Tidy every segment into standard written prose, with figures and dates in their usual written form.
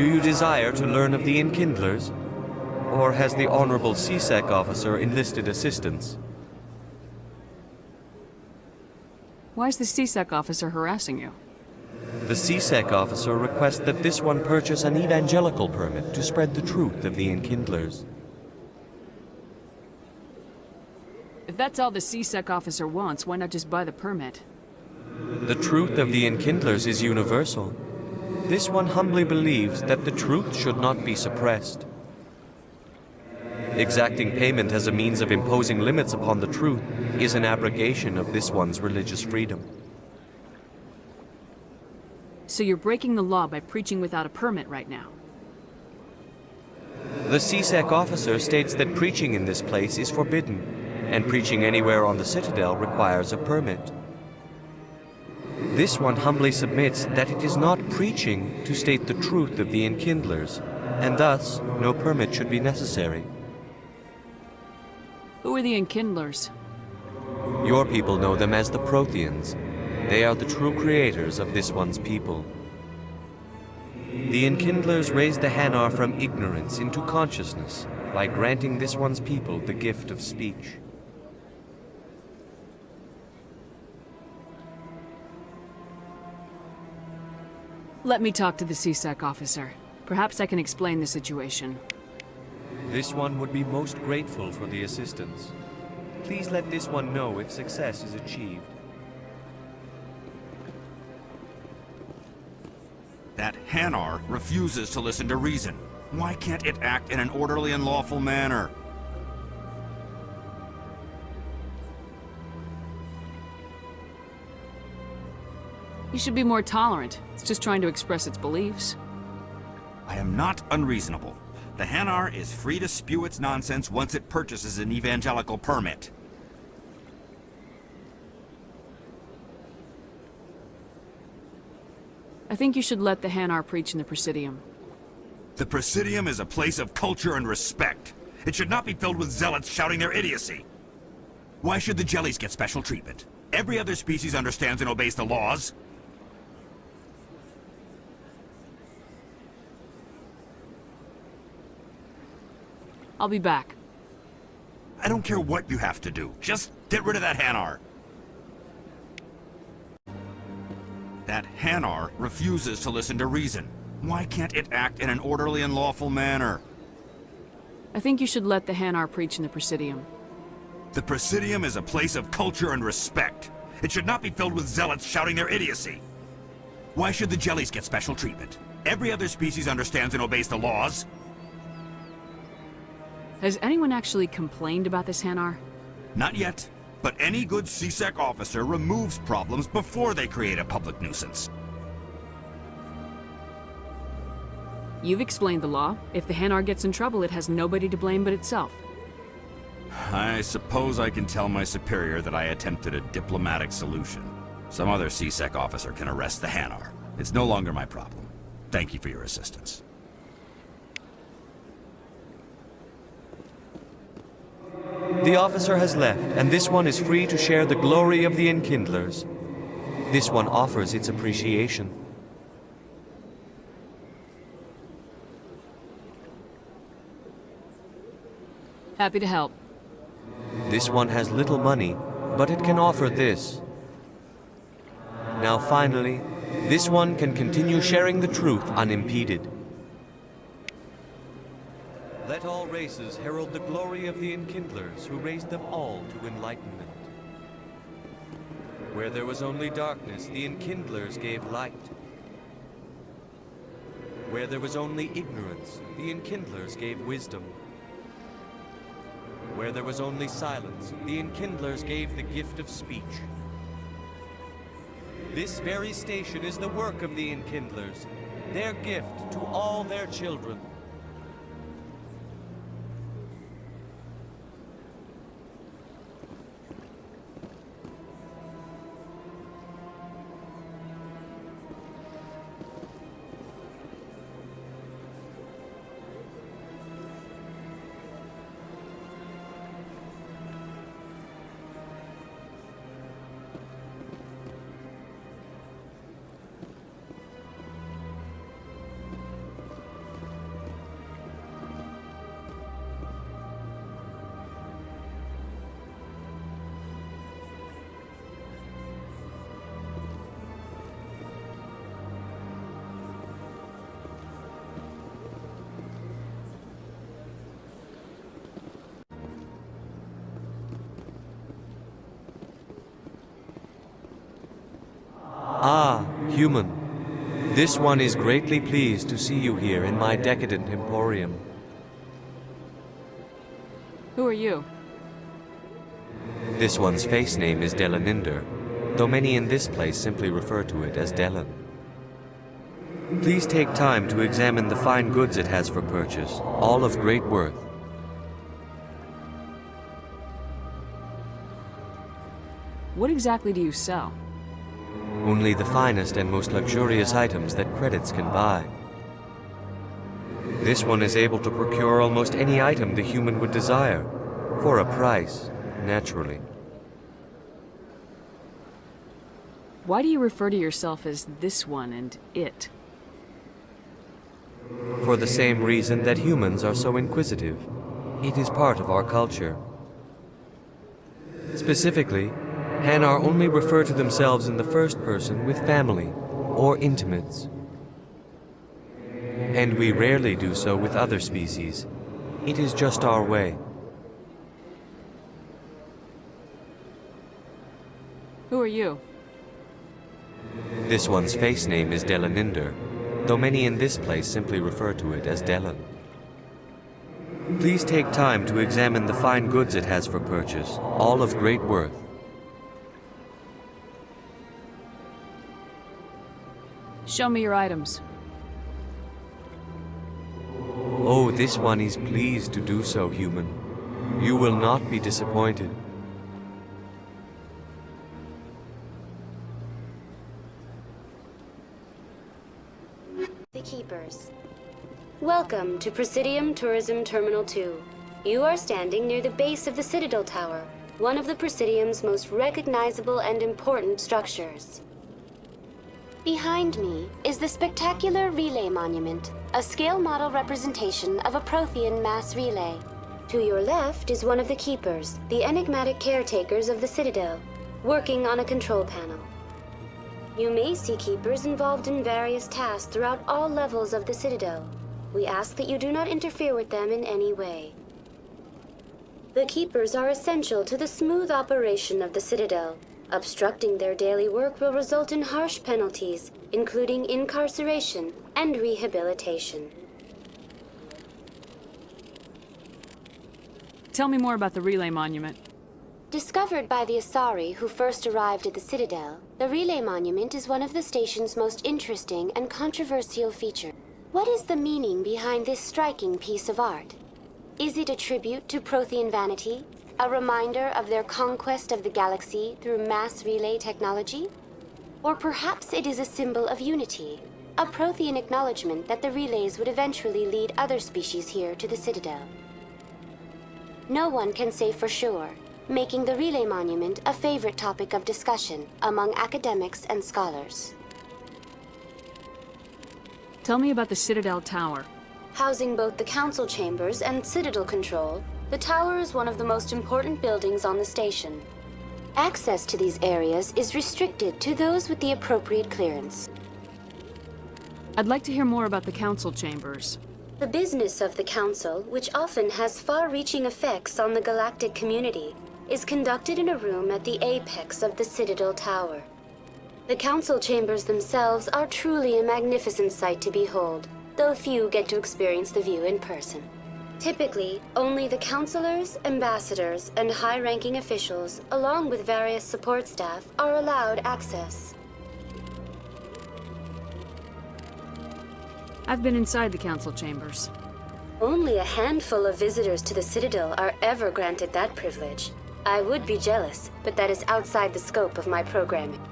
Do you desire to learn of the Enkindlers? Or has the Honorable CSEC officer enlisted assistance? Why is the CSEC officer harassing you? The CSEC officer requests that this one purchase an evangelical permit to spread the truth of the Enkindlers. If that's all the CSEC officer wants, why not just buy the permit? The truth of the Enkindlers is universal. This one humbly believes that the truth should not be suppressed. Exacting payment as a means of imposing limits upon the truth is an abrogation of this one's religious freedom. So you're breaking the law by preaching without a permit right now? The CSEC officer states that preaching in this place is forbidden, and preaching anywhere on the Citadel requires a permit. This one humbly submits that it is not preaching to state the truth of the Enkindlers, and thus no permit should be necessary. Who are the Enkindlers? Your people know them as the Protheans. They are the true creators of this one's people. The Enkindlers raised the Hanar from ignorance into consciousness by granting this one's people the gift of speech. Let me talk to the CSEC officer. Perhaps I can explain the situation. This one would be most grateful for the assistance. Please let this one know if success is achieved. That Hanar refuses to listen to reason. Why can't it act in an orderly and lawful manner? You should be more tolerant. It's just trying to express its beliefs. I am not unreasonable. The Hanar is free to spew its nonsense once it purchases an evangelical permit. I think you should let the Hanar preach in the Presidium. The Presidium is a place of culture and respect. It should not be filled with zealots shouting their idiocy. Why should the jellies get special treatment? Every other species understands and obeys the laws. I'll be back. I don't care what you have to do. Just get rid of that Hanar. That Hanar refuses to listen to reason. Why can't it act in an orderly and lawful manner? I think you should let the Hanar preach in the Presidium. The Presidium is a place of culture and respect. It should not be filled with zealots shouting their idiocy. Why should the jellies get special treatment? Every other species understands and obeys the laws. Has anyone actually complained about this Hanar? Not yet, but any good CSEC officer removes problems before they create a public nuisance. You've explained the law. If the Hanar gets in trouble, it has nobody to blame but itself. I suppose I can tell my superior that I attempted a diplomatic solution. Some other CSEC officer can arrest the Hanar. It's no longer my problem. Thank you for your assistance. The officer has left, and this one is free to share the glory of the Enkindlers. This one offers its appreciation. Happy to help. This one has little money, but it can offer this. Now finally, this one can continue sharing the truth unimpeded. Let all races herald the glory of the Enkindlers who raised them all to enlightenment. Where there was only darkness, the Enkindlers gave light. Where there was only ignorance, the Enkindlers gave wisdom. Where there was only silence, the Enkindlers gave the gift of speech. This very station is the work of the Enkindlers, their gift to all their children. Human, this one is greatly pleased to see you here in my decadent emporium. Who are you? This one's face name is Delaninder, though many in this place simply refer to it as Delan. Please take time to examine the fine goods it has for purchase, all of great worth. What exactly do you sell? Only the finest and most luxurious items that credits can buy. This one is able to procure almost any item the human would desire, for a price, naturally. Why do you refer to yourself as this one and it? For the same reason that humans are so inquisitive. It is part of our culture. Specifically, Hanar only refer to themselves in the first person with family or intimates. And we rarely do so with other species. It is just our way. Who are you? This one's face name is Delaninder, though many in this place simply refer to it as Delan. Please take time to examine the fine goods it has for purchase, all of great worth. Show me your items. Oh, this one is pleased to do so, human. You will not be disappointed. The Keepers. Welcome to Presidium Tourism Terminal 2. You are standing near the base of the Citadel Tower, one of the Presidium's most recognizable and important structures. Behind me is the spectacular Relay Monument, a scale model representation of a Prothean mass relay. To your left is one of the Keepers, the enigmatic caretakers of the Citadel, working on a control panel. You may see Keepers involved in various tasks throughout all levels of the Citadel. We ask that you do not interfere with them in any way. The Keepers are essential to the smooth operation of the Citadel. Obstructing their daily work will result in harsh penalties, including incarceration and rehabilitation. Tell me more about the Relay Monument. Discovered by the Asari who first arrived at the Citadel, the Relay Monument is one of the station's most interesting and controversial features. What is the meaning behind this striking piece of art? Is it a tribute to Prothean vanity? A reminder of their conquest of the galaxy through mass relay technology? Or perhaps it is a symbol of unity, a Prothean acknowledgement that the relays would eventually lead other species here to the Citadel. No one can say for sure, making the Relay Monument a favorite topic of discussion among academics and scholars. Tell me about the Citadel Tower. Housing both the council chambers and Citadel control, the tower is one of the most important buildings on the station. Access to these areas is restricted to those with the appropriate clearance. I'd like to hear more about the council chambers. The business of the council, which often has far-reaching effects on the galactic community, is conducted in a room at the apex of the Citadel Tower. The council chambers themselves are truly a magnificent sight to behold, though few get to experience the view in person. Typically, only the councilors, ambassadors, and high-ranking officials, along with various support staff, are allowed access. I've been inside the council chambers. Only a handful of visitors to the Citadel are ever granted that privilege. I would be jealous, but that is outside the scope of my programming.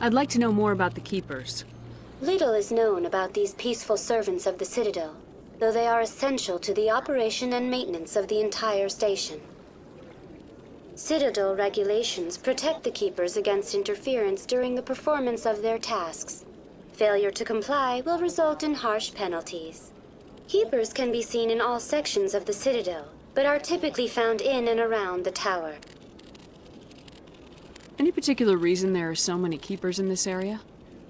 I'd like to know more about the Keepers. Little is known about these peaceful servants of the Citadel, though they are essential to the operation and maintenance of the entire station. Citadel regulations protect the Keepers against interference during the performance of their tasks. Failure to comply will result in harsh penalties. Keepers can be seen in all sections of the Citadel, but are typically found in and around the tower. Any particular reason there are so many Keepers in this area?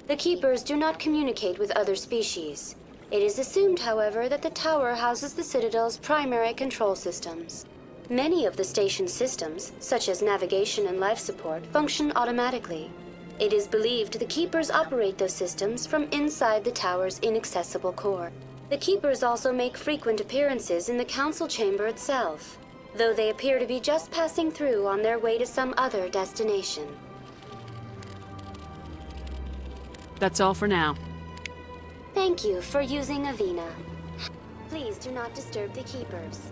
The Keepers do not communicate with other species. It is assumed, however, that the tower houses the Citadel's primary control systems. Many of the station's systems, such as navigation and life support, function automatically. It is believed the Keepers operate those systems from inside the tower's inaccessible core. The Keepers also make frequent appearances in the Council chamber itself, though they appear to be just passing through on their way to some other destination. That's all for now. Thank you for using Avina. Please do not disturb the Keepers.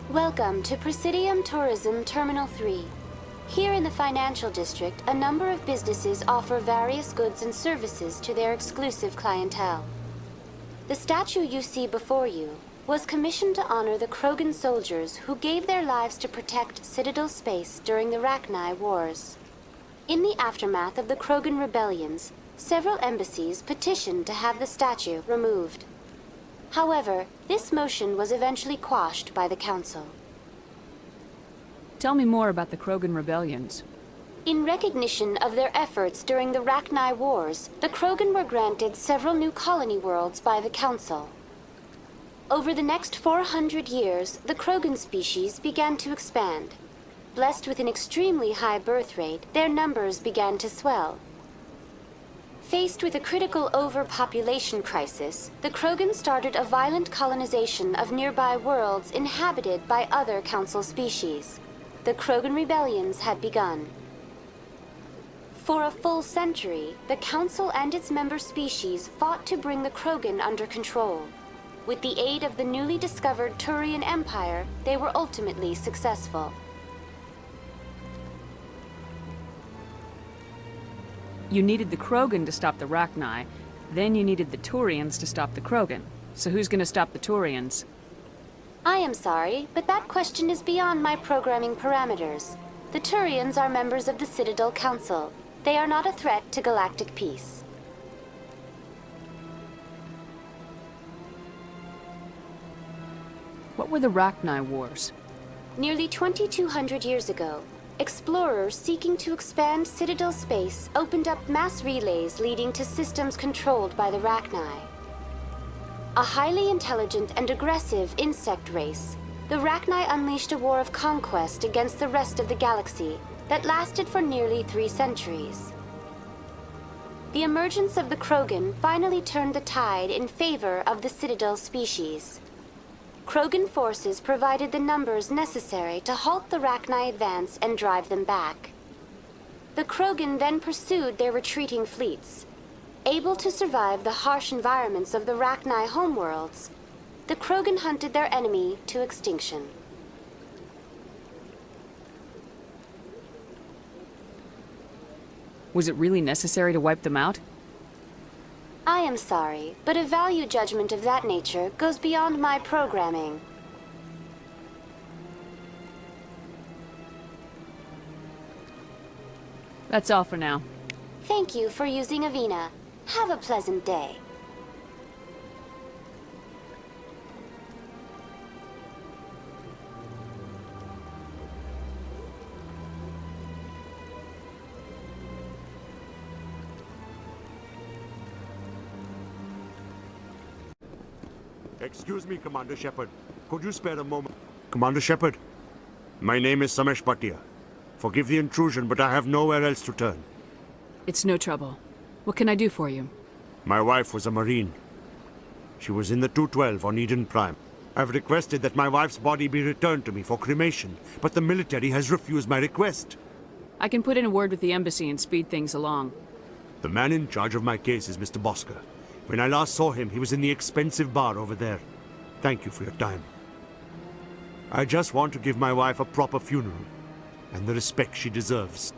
Welcome to Presidium Tourism Terminal 3. Here in the financial district, a number of businesses offer various goods and services to their exclusive clientele. The statue you see before you was commissioned to honor the Krogan soldiers who gave their lives to protect Citadel space during the Rachni Wars. In the aftermath of the Krogan Rebellions, several embassies petitioned to have the statue removed. However, this motion was eventually quashed by the Council. Tell me more about the Krogan Rebellions. In recognition of their efforts during the Rachni Wars, the Krogan were granted several new colony worlds by the Council. Over the next 400 years, the Krogan species began to expand. Blessed with an extremely high birth rate, their numbers began to swell. Faced with a critical overpopulation crisis, the Krogan started a violent colonization of nearby worlds inhabited by other Council species. The Krogan Rebellions had begun. For a full century, the Council and its member species fought to bring the Krogan under control. With the aid of the newly discovered Turian Empire, they were ultimately successful. You needed the Krogan to stop the Rachni, then you needed the Turians to stop the Krogan. So who's gonna stop the Turians? I am sorry, but that question is beyond my programming parameters. The Turians are members of the Citadel Council. They are not a threat to galactic peace. What were the Rachni Wars? Nearly 2,200 years ago, explorers seeking to expand Citadel space opened up mass relays leading to systems controlled by the Rachni. A highly intelligent and aggressive insect race, the Rachni unleashed a war of conquest against the rest of the galaxy that lasted for nearly 3 centuries. The emergence of the Krogan finally turned the tide in favor of the Citadel species. Krogan forces provided the numbers necessary to halt the Rachni advance and drive them back. The Krogan then pursued their retreating fleets. Able to survive the harsh environments of the Rachni homeworlds, the Krogan hunted their enemy to extinction. Was it really necessary to wipe them out? I am sorry, but a value judgment of that nature goes beyond my programming. That's all for now. Thank you for using Avina. Have a pleasant day. Excuse me, Commander Shepard. Could you spare a moment? Commander Shepard, my name is Samesh Bhatia. Forgive the intrusion, but I have nowhere else to turn. It's no trouble. What can I do for you? My wife was a Marine. She was in the 212 on Eden Prime. I've requested that my wife's body be returned to me for cremation, but the military has refused my request. I can put in a word with the embassy and speed things along. The man in charge of my case is Mr. Bosker. When I last saw him, he was in the expensive bar over there. Thank you for your time. I just want to give my wife a proper funeral, and the respect she deserves.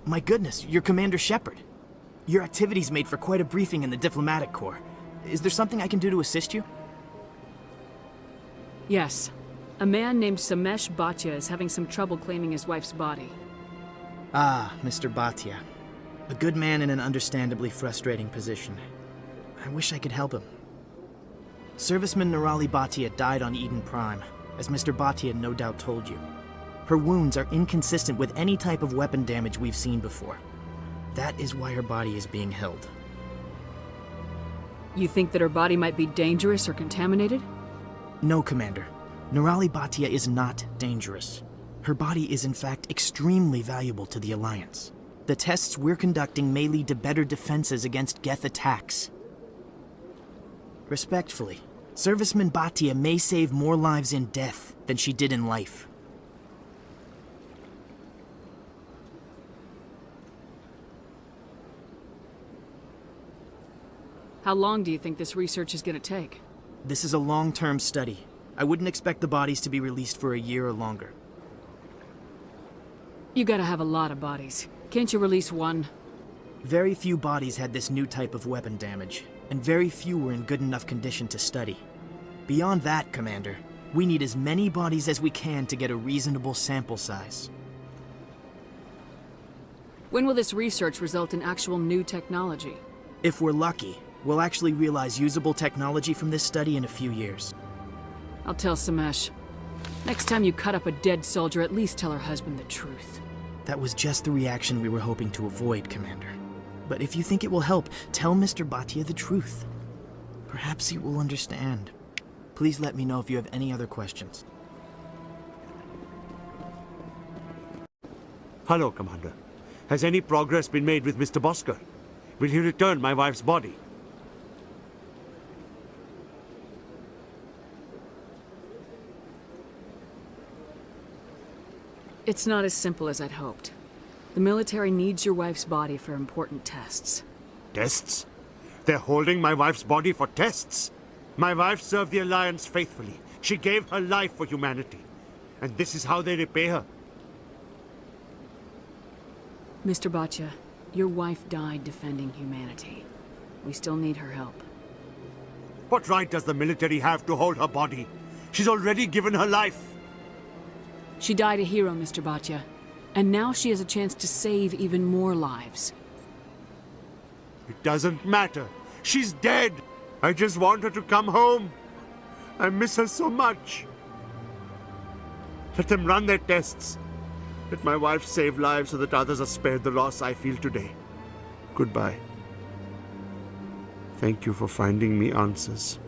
My goodness, you're Commander Shepard. Your activities made for quite a briefing in the diplomatic corps. Is there something I can do to assist you? Yes. A man named Samesh Bhatia is having some trouble claiming his wife's body. Ah, Mr. Bhatia. A good man in an understandably frustrating position. I wish I could help him. Serviceman Nirali Bhatia died on Eden Prime, as Mr. Bhatia no doubt told you. Her wounds are inconsistent with any type of weapon damage we've seen before. That is why her body is being held. You think that her body might be dangerous or contaminated? No, Commander. Nirali Bhatia is not dangerous. Her body is in fact extremely valuable to the Alliance. The tests we're conducting may lead to better defenses against Geth attacks. Respectfully, Serviceman Bhatia may save more lives in death than she did in life. How long do you think this research is going to take? This is a long-term study. I wouldn't expect the bodies to be released for a year or longer. You gotta have a lot of bodies. Can't you release one? Very few bodies had this new type of weapon damage, and very few were in good enough condition to study. Beyond that, Commander, we need as many bodies as we can to get a reasonable sample size. When will this research result in actual new technology? If we're lucky, we'll actually realize usable technology from this study in a few years. I'll tell Samesh. Next time you cut up a dead soldier, at least tell her husband the truth. That was just the reaction we were hoping to avoid, Commander. But if you think it will help, tell Mr. Bhatia the truth. Perhaps he will understand. Please let me know if you have any other questions. Hello, Commander. Has any progress been made with Mr. Bosker? Will he return my wife's body? It's not as simple as I'd hoped. The military needs your wife's body for important tests. Tests? They're holding my wife's body for tests? My wife served the Alliance faithfully. She gave her life for humanity. And this is how they repay her. Mr. Bhatia, your wife died defending humanity. We still need her help. What right does the military have to hold her body? She's already given her life. She died a hero, Mr. Bhatia. And now she has a chance to save even more lives. It doesn't matter. She's dead. I just want her to come home. I miss her so much. Let them run their tests. Let my wife save lives so that others are spared the loss I feel today. Goodbye. Thank you for finding me answers.